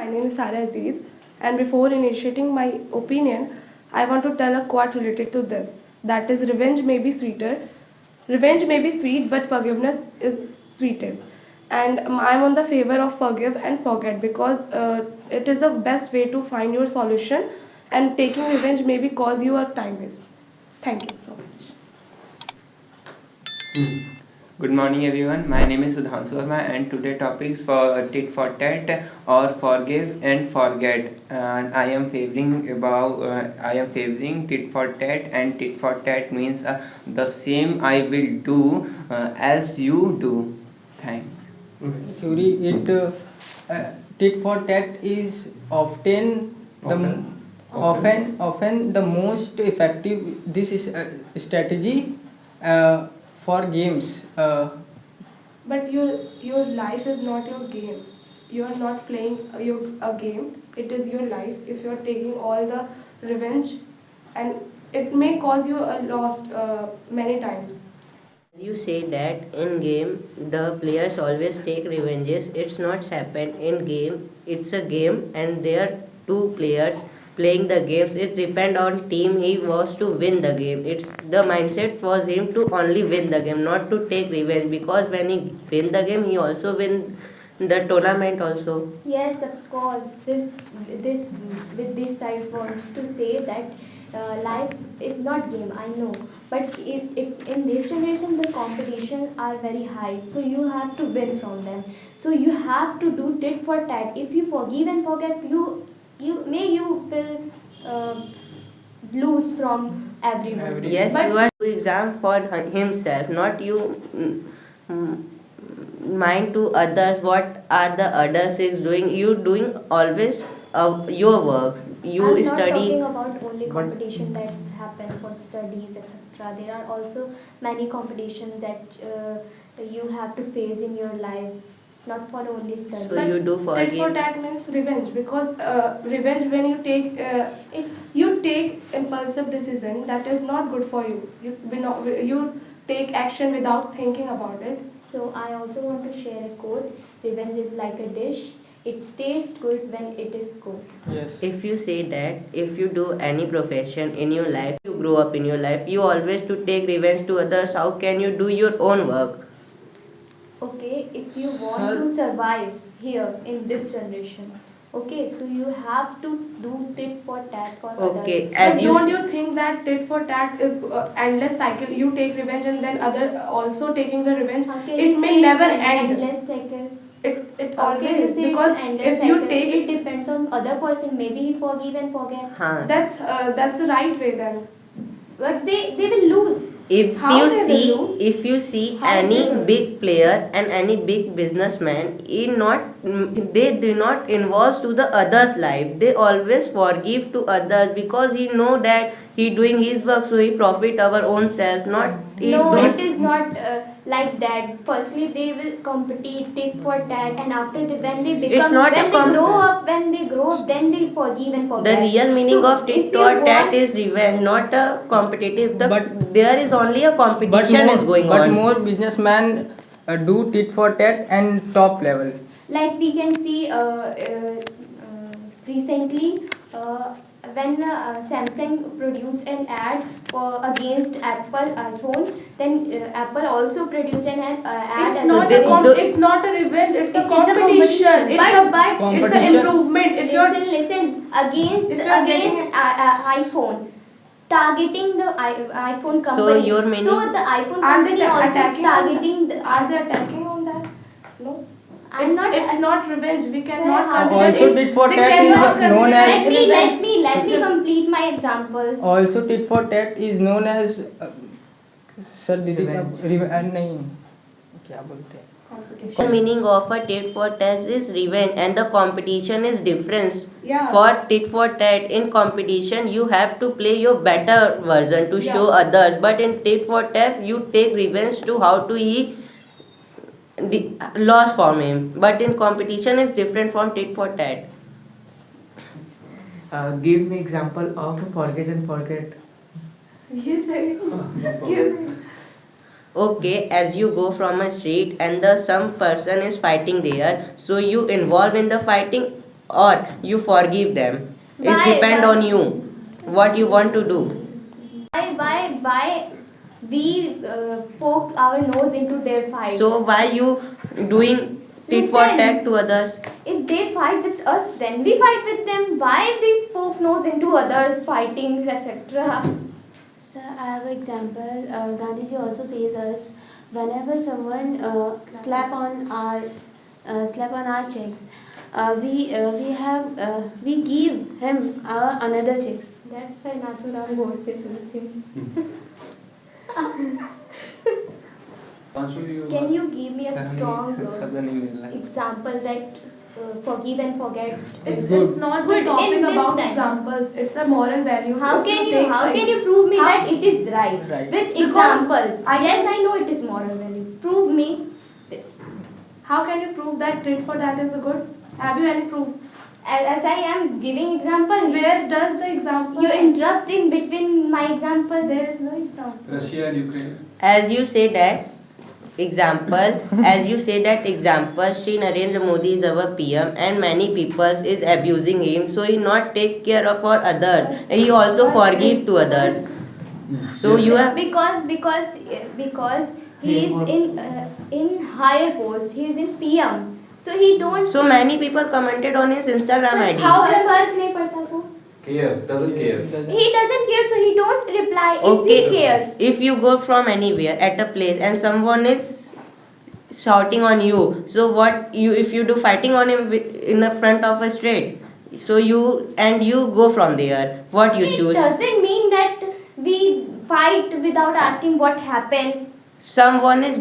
My name is Sarah Aziz, and before initiating my opinion, I want to tell a quote related to this. That is, revenge may be sweeter. Revenge may be sweet, but forgiveness is sweetest. And I'm on the favor of forgive and forget because it is the best way to find your solution. And taking revenge maybe cause you a time waste. Thank you so much. Good morning everyone. My name is Sudhanshu Verma and today topics for tit for tat or forgive and forget. And I am favoring tit for tat, and tit for tat means the same I will do as you do. Thank. Actually, tit for tat is often the most effective. This is a strategy for games. But your life is not your game. You are not playing a game. It is your life. If you are taking all the revenge, and it may cause you a loss many times. You say that in game the players always take revenges. It's not happen in game. It's a game and there are two players playing the games. It depend on team. He was to win the game. It's the mindset was him to only win the game, not to take revenge, because when he win the game he also win the tournament also. Yes, of course. This with this side wants to say that life is not game. I know, but if in this generation the competition are very high, so you have to win from them. So you have to do tit for tat. If you forgive and forget, you will lose from everyone. Yes, But you are do exam for himself, not you mind to others. What are the others is doing? You doing always your works. You I'm not study. talking about only competition that happen for studies, etc. There are also many competitions that you have to face in your life, not for only studies. So you do Tit forgive. for tat means revenge because revenge when It's you take impulsive decision that is not good for you. You take action without thinking about it. so I also want to share a quote. Revenge is like a dish. It tastes good when it is cooked. Yes. If you say that if you do any profession in your life, you grow up in your life, you always to take revenge to others. How can you do your own work? Okay, if you want to survive here in this generation, okay, so you have to do tit for tat for Okay, others. as But you don't you think that tit for tat is endless cycle? You take revenge and then other also taking the revenge. How can It you may say never it's an end. endless cycle? It How can you always say because it's endless if you cycle? take It depends on other person. Maybe he forgive and forget, huh. that's the right way then. but they will lose. if How you they will see lose? if you see How any they will big player and any big businessman, they do not involve to the others life. They always forgive to others because he know that he doing his work, so he profit our own self, not he No, do. it is not like that. Firstly, they will compete tit for tat, and after that, when they become, not a when they grow up, then they forgive and The forget. real meaning So of tit if you or tat want, is revenge, not a competitive. But- There is only a But competition more, is going but on. more businessmen do tit for tat and top level. like we can see recently when Samsung produced an ad for against Apple iPhone, then Apple also produced an ad It's as not they- against. the- it's not a revenge. It's a It is a competition. competition, but It's an Competition. improvement. If you're listen against If you are getting iPhone, targeting the iPhone company. So your meaning- So the iPhone Are they company also attacking on targeting the. are they attacking on that? No. I'm not. It's not revenge. We cannot Sir, consider Also it. tit for we tat is cannot known consider as- it Let me complete my examples. Also tit for tat is known as sir दीदी नहीं क्या बोलते हैं competition. The meaning of a tit for tat is revenge, and the competition is difference. Yeah. For tit for tat, in competition you have to play your better version to Yeah. show others, but in tit for tat you take revenge to how to he the loss from him. But in competition is different from tit for tat. Give me example of forget and forget. Yes, sir. Give me. Okay, as you go from a street and the some person is fighting there, so you involve in the fighting, or you forgive them. It Why? depend on you what you want to do. Why we poke our nose into their fight? So why you doing tit for tat to others? If they fight with us, then we fight with them. Why we poke nose into others' fightings, etc.? Sir, I have an example. Gandhiji also says us whenever someone slap on our checks, we give him our another checks. That's why Nathuram Godse something. Can you give me a strong example that forgive and forget? It's not the Good topic in this about time. examples. It's a moral values. How If can you take how like- can you prove me How- that it is right, Right. with Because examples? I I know it is moral value. Prove me this. How can you prove that tit for that is a good? Have you any proof? As I am giving example, Where does the example? you interrupt in between my example. There is no example. Russia and Ukraine. As you say that example, Shri Narendra Modi is our PM and many people is abusing him, so he not take care of for others. He also forgive to others. So you have Because he is in higher post. He is in PM. So he don't. so many people commented on his Instagram ID. How क्या फर्क नहीं पड़ता को? Care, doesn't care. He doesn't care, so he don't reply. If Okay, he cares. if you go from anywhere at a place and someone is shouting on you, so what you if you do fighting on him in the front of a street, so you go from there, what you It choose? doesn't mean that we fight without asking what happened. Someone is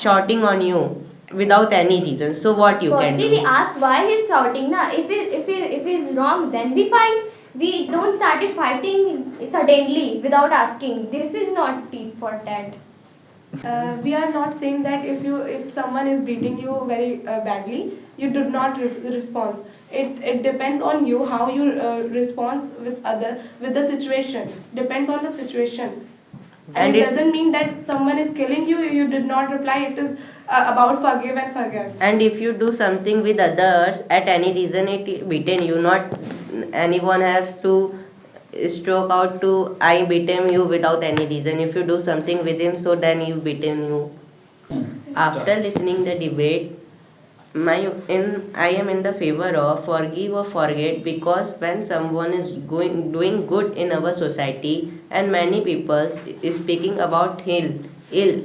shouting on you without any reason, so what you can Firstly, do? we ask why he's shouting. Na, if he's wrong, then we fight. We don't started fighting suddenly without asking. This is not tit for tat. We are not saying that if someone is beating you very badly, you do not respond. It depends on you how you respond with the situation. Depends on the situation. And And it it's- doesn't mean that someone is killing you, you did not reply. It is about forgive and forget. And if you do something with others at any reason, it beaten you, not anyone has to stroke out to I beaten you without any reason. If you do something with him, so then you beaten you. After listening the debate, I am in the favor of forgive or forget, because when someone is doing good in our society and many people is speaking about ill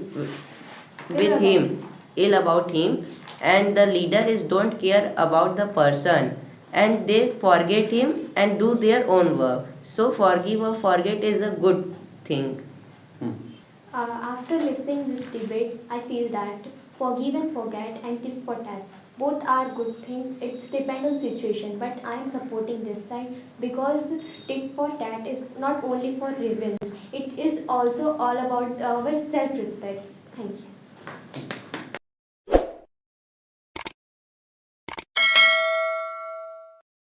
about him, and the leader is don't care about the person and they forget him and do their own work. So forgive or forget is a good thing. After listening this debate, I feel that forgive and forget and tit for tat both are good things. It's depend on situation, but I am supporting this side because tit for tat is not only for revenge. It is also all about our self-respect. Thank you.